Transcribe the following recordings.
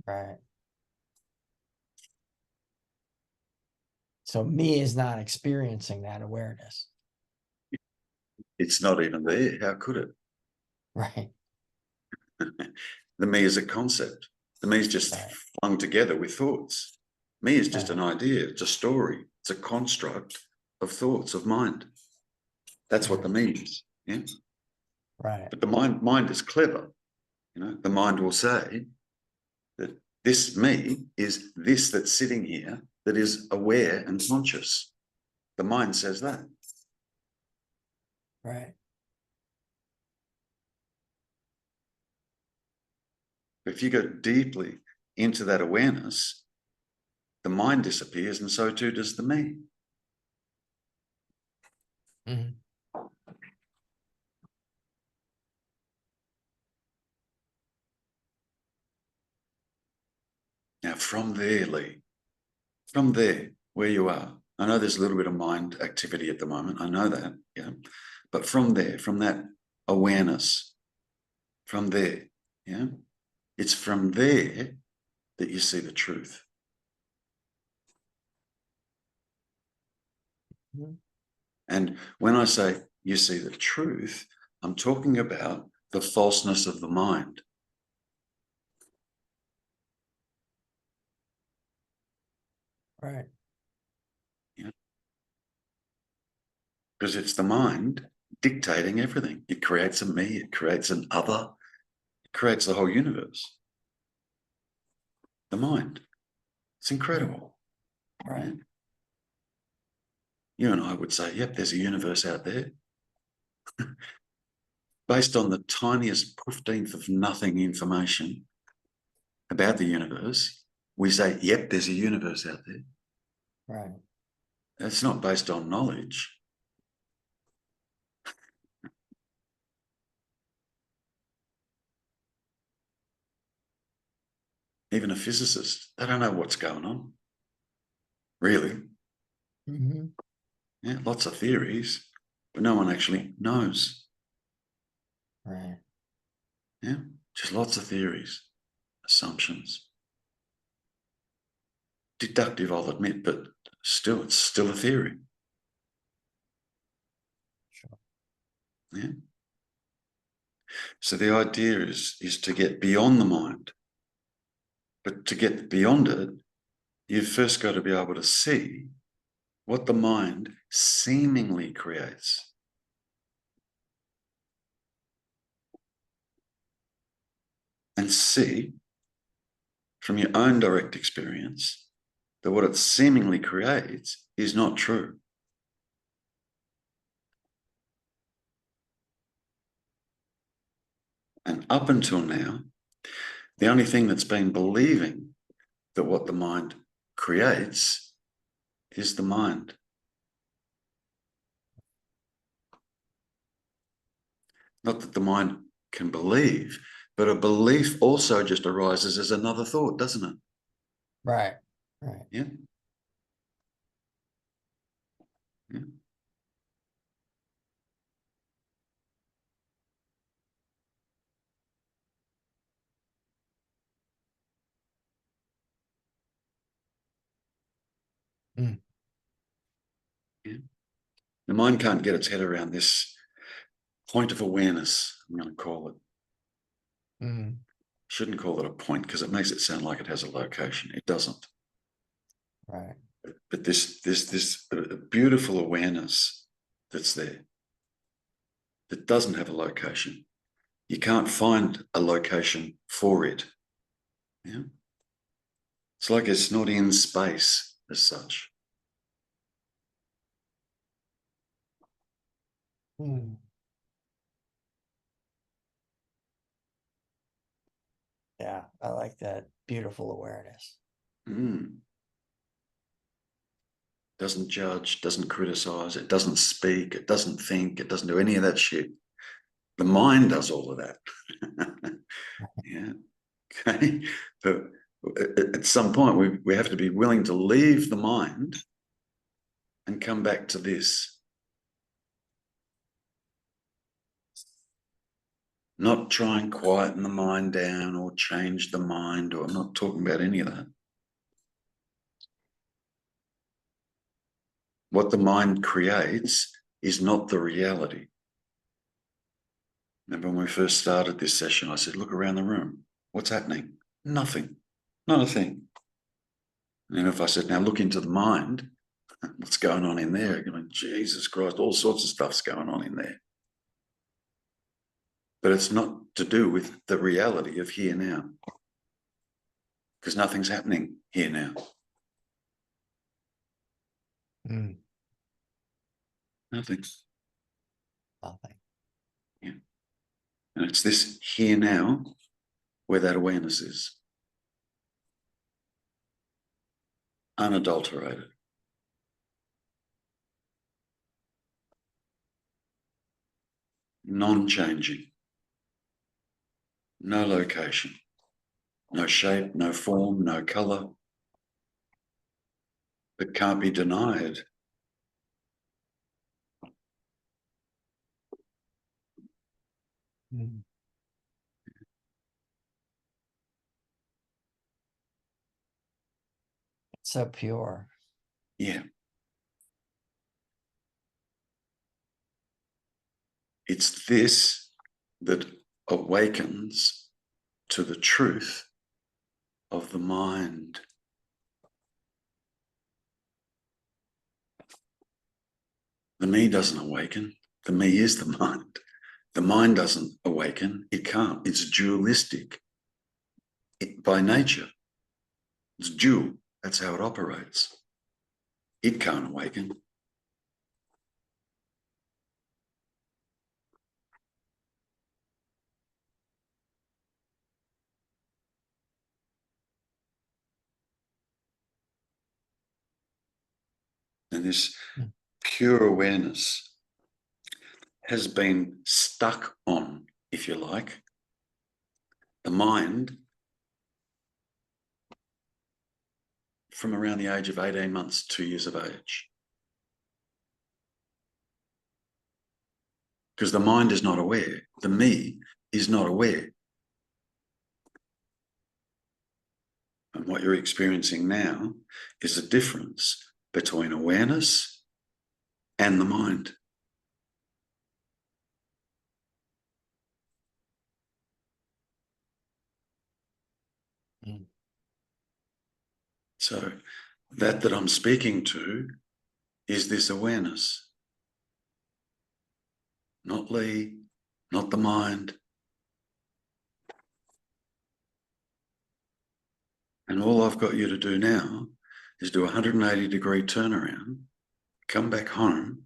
Right. So me is not experiencing that awareness. It's not even there. How could it? Right. The me is a concept. The me is just flung together with thoughts. Me is just an idea. It's a story. It's a construct of thoughts, of mind. That's what the me is. Yeah. Right. But the mind is clever. You know, the mind will say that this me is this that's sitting here that is aware and conscious. The mind says that. Right. If you go deeply into that awareness, the mind disappears and so too does the me. Mm-hmm. Now, from there, Lee, from there, where you are, I know there's a little bit of mind activity at the moment. I know that, yeah. But from there, from that awareness, from there, yeah, it's from there that you see the truth. Mm-hmm. And when I say you see the truth, I'm talking about the falseness of the mind. Right. Yeah. Because it's the mind dictating everything. It creates a me, it creates an other, it creates the whole universe. The mind. It's incredible. Right. Yeah. You and I would say, yep, there's a universe out there. Based on the tiniest 15th of nothing information about the universe, we say, yep, there's a universe out there. Right. It's not based on knowledge. Even a physicist, they don't know what's going on, really. Mm-hmm. Yeah, lots of theories, but no one actually knows. Right. Yeah, just lots of theories, assumptions. Deductive, I'll admit, but still, it's still a theory. Sure. Yeah. So the idea is to get beyond the mind. But to get beyond it, you've first got to be able to see what the mind seemingly creates. And see from your own direct experience that what it seemingly creates is not true. And up until now, the only thing that's been believing that what the mind creates is the mind. Not that the mind can believe, but a belief also just arises as another thought, doesn't it? Right. Right. Yeah. Yeah. Mm. Yeah. The mind can't get its head around this point of awareness, I'm going to call it. Mm. Shouldn't call it a point because it makes it sound like it has a location. It doesn't. Right. But this beautiful awareness that's there that doesn't have a location. You can't find a location for it. Yeah. It's like it's not in space as such. Mm. Yeah, I like that beautiful awareness. Mm. Doesn't judge, doesn't criticize, it doesn't speak, it doesn't think, it doesn't do any of that shit. The mind does all of that. Yeah. Okay. But at some point, we have to be willing to leave the mind and come back to this. Not try and quieten the mind down or change the mind, or I'm not talking about any of that. What the mind creates is not the reality. Remember when we first started this session, I said, look around the room. What's happening? Nothing. Not a thing. And if I said, now look into the mind, what's going on in there? You're going, Jesus Christ, all sorts of stuff's going on in there. But it's not to do with the reality of here now, because nothing's happening here now. Mm. Nothing. Nothing. Yeah. And it's this here now where that awareness is. Unadulterated. Non-changing. No location. No shape, no form, no colour. That can't be denied. Mm. It's so pure. Yeah. It's this that awakens to the truth of the mind. The me doesn't awaken. The me is the mind. The mind doesn't awaken. It can't. It's dualistic by nature. It's dual. That's how it operates. It can't awaken. And this Mm. pure awareness has been stuck on, if you like, the mind from around the age of 18 months, 2 years of age. Because the mind is not aware. The me is not aware. And what you're experiencing now is a difference between awareness and the mind. Mm. So that I'm speaking to is this awareness. Not Lee, not the mind. And all I've got you to do now is do a 180-degree turnaround, come back home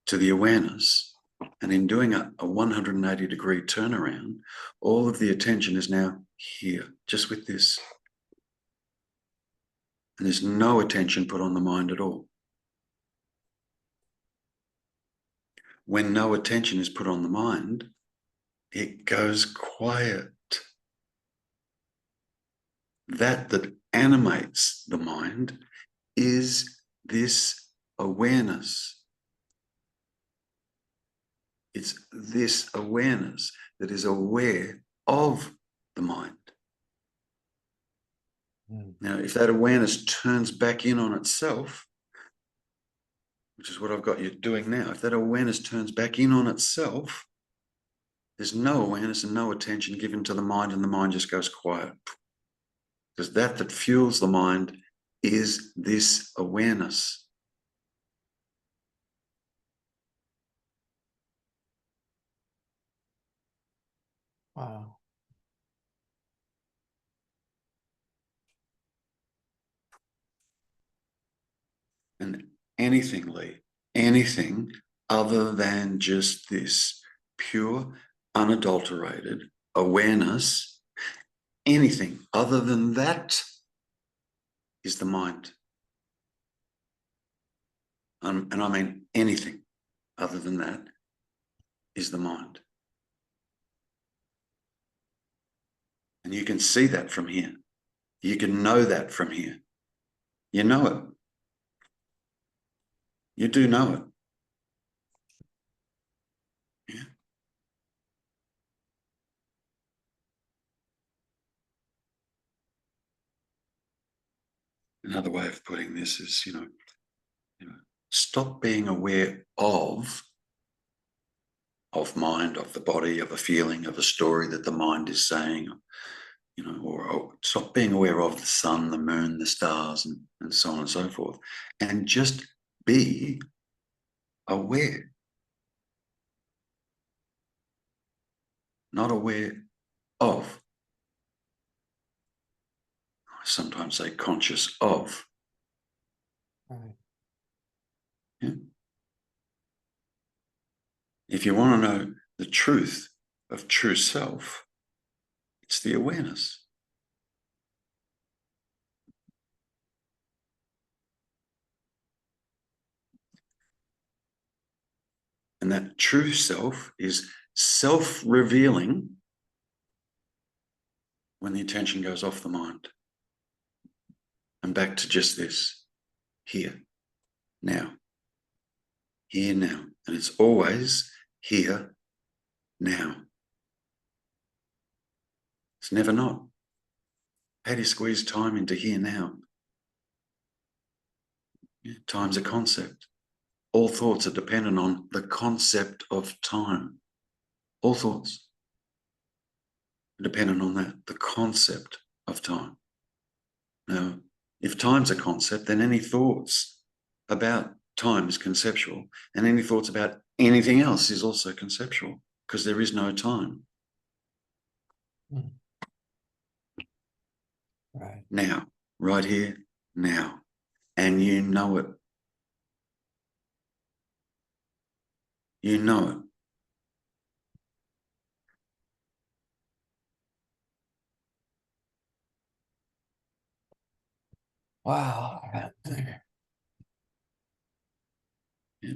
to the awareness. And in doing a 180-degree turnaround, all of the attention is now here, just with this. And there's no attention put on the mind at all. When no attention is put on the mind, it goes quiet. That animates the mind is this awareness. It's this awareness that is aware of the mind. Mm. Now, if that awareness turns back in on itself, which is what I've got you doing now, if that awareness turns back in on itself, there's no awareness and no attention given to the mind, and the mind just goes quiet. Because that fuels the mind is this awareness. Wow. And anything, Lee, anything other than just this pure, unadulterated awareness, anything other than that is the mind. And I mean anything other than that is the mind. And you can see that from here. You can know that from here. You know it. You do know it. Yeah. Another way of putting this is, stop being aware of mind, of the body, of a feeling, of a story that the mind is saying, or stop being aware of the sun, the moon, the stars, and so on and so forth, and just be aware, not aware of. I sometimes say conscious of. Right. Yeah? If you want to know the truth of true self, it's the awareness. And that true self is self-revealing when the attention goes off the mind and back to just this, here, now, here, now. And it's always here, now. It's never not. How do you squeeze time into here, now? Yeah, time's a concept. All thoughts are dependent on the concept of time. All thoughts are dependent on that, the concept of time. Now, if time's a concept, then any thoughts about time is conceptual, and any thoughts about anything else is also conceptual, because there is no time. Mm. Right. Now, right here, now. And you know it. You know it. Wow. Yeah.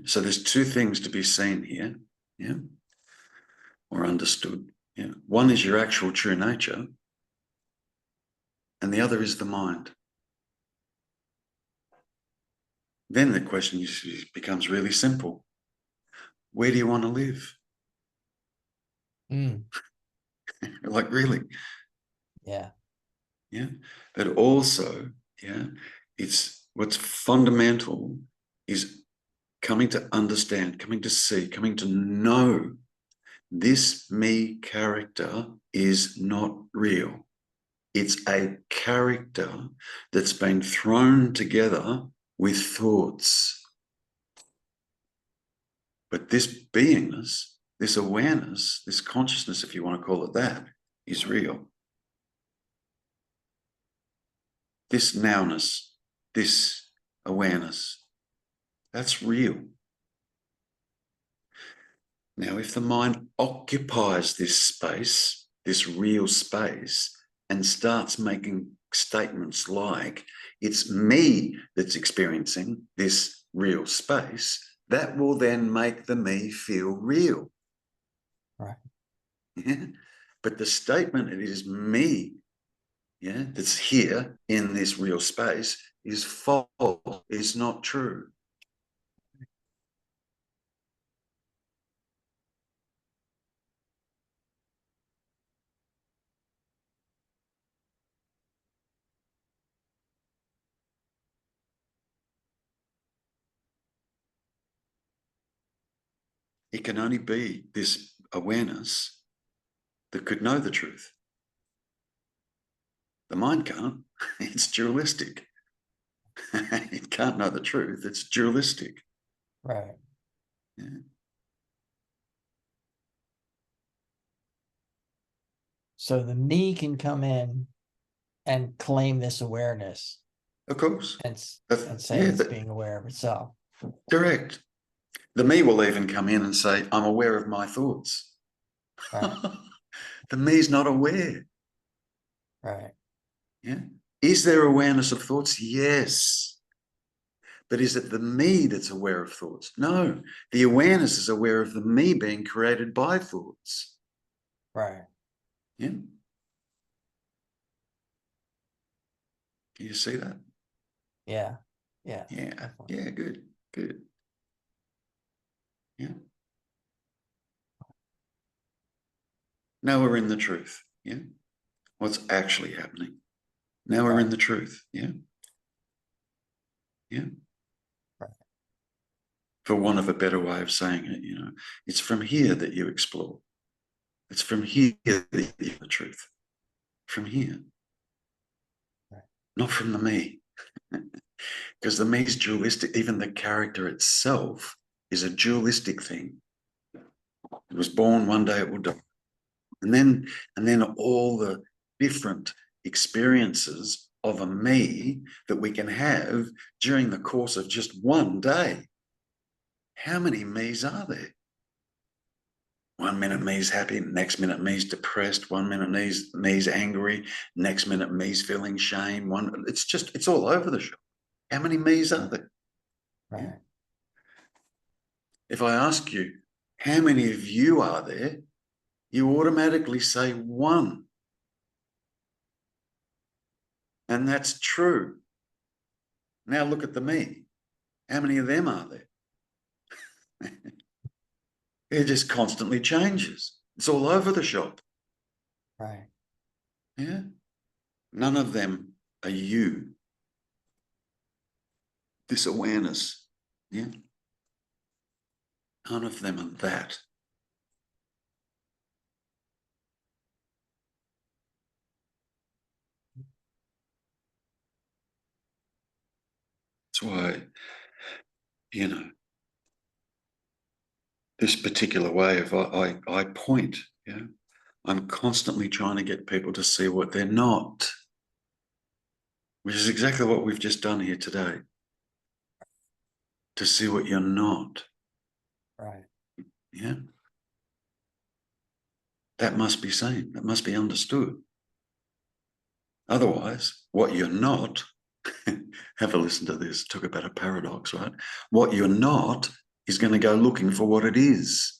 So there's two things to be seen here, yeah, or understood. Yeah. One is your actual true nature, and the other is the mind. Then the question becomes really simple. Where do you want to live? Mm. Like, really? Yeah. Yeah. But also, yeah, it's what's fundamental is coming to understand, coming to see, coming to know this me character is not real. It's a character that's been thrown together with thoughts. But this beingness, this awareness, this consciousness, if you want to call it that, is real. This nowness, this awareness, that's real. Now, if the mind occupies this space, this real space, and starts making statements like, it's me that's experiencing this real space, that will then make the me feel real. Right. Yeah? But the statement, it is me, yeah, that's here in this real space, is false, is not true. It can only be this awareness that could know the truth. The mind can't. It's dualistic. It can't know the truth. It's dualistic. Right. Yeah. So the me can come in and claim this awareness Of course. and say Yeah, it's being aware of itself. correct. The me will even come in and say, I'm aware of my thoughts. Right. The me's not aware. Right. Yeah. Is there awareness of thoughts? Yes. But is it the me that's aware of thoughts? No. The awareness is aware of the me being created by thoughts. Right. Yeah. Can you see that? Yeah. Yeah. Yeah. Definitely. Yeah, good. Good. Yeah. Now we're in the truth. Yeah. What's actually happening. Now we're in Right. the truth. Yeah. Yeah. Right. For want of a better way of saying it, it's from here that you explore. It's from here that you get the truth. From here. Right. Not from the me. Because the me is dualistic. Even the character itself is a dualistic thing. It was born, one day it will die. And then all the different experiences of a me that we can have during the course of just one day. How many me's are there? 1 minute me's happy, next minute me's depressed, 1 minute me's angry, next minute me's feeling shame. It's all over the shop. How many me's are there? Right. Yeah. If I ask you, how many of you are there? You automatically say one. And that's true. Now look at the me. How many of them are there? It just constantly changes. It's all over the shop. Right. Yeah. None of them are you. This awareness. Yeah. None of them are that. That's why, this particular way of I point, I'm constantly trying to get people to see what they're not, which is exactly what we've just done here today. To see what you're not. Right. Yeah. That must be seen. That must be understood. Otherwise, what you're not, have a listen to this, talk about a paradox, right? What you're not is going to go looking for what it is.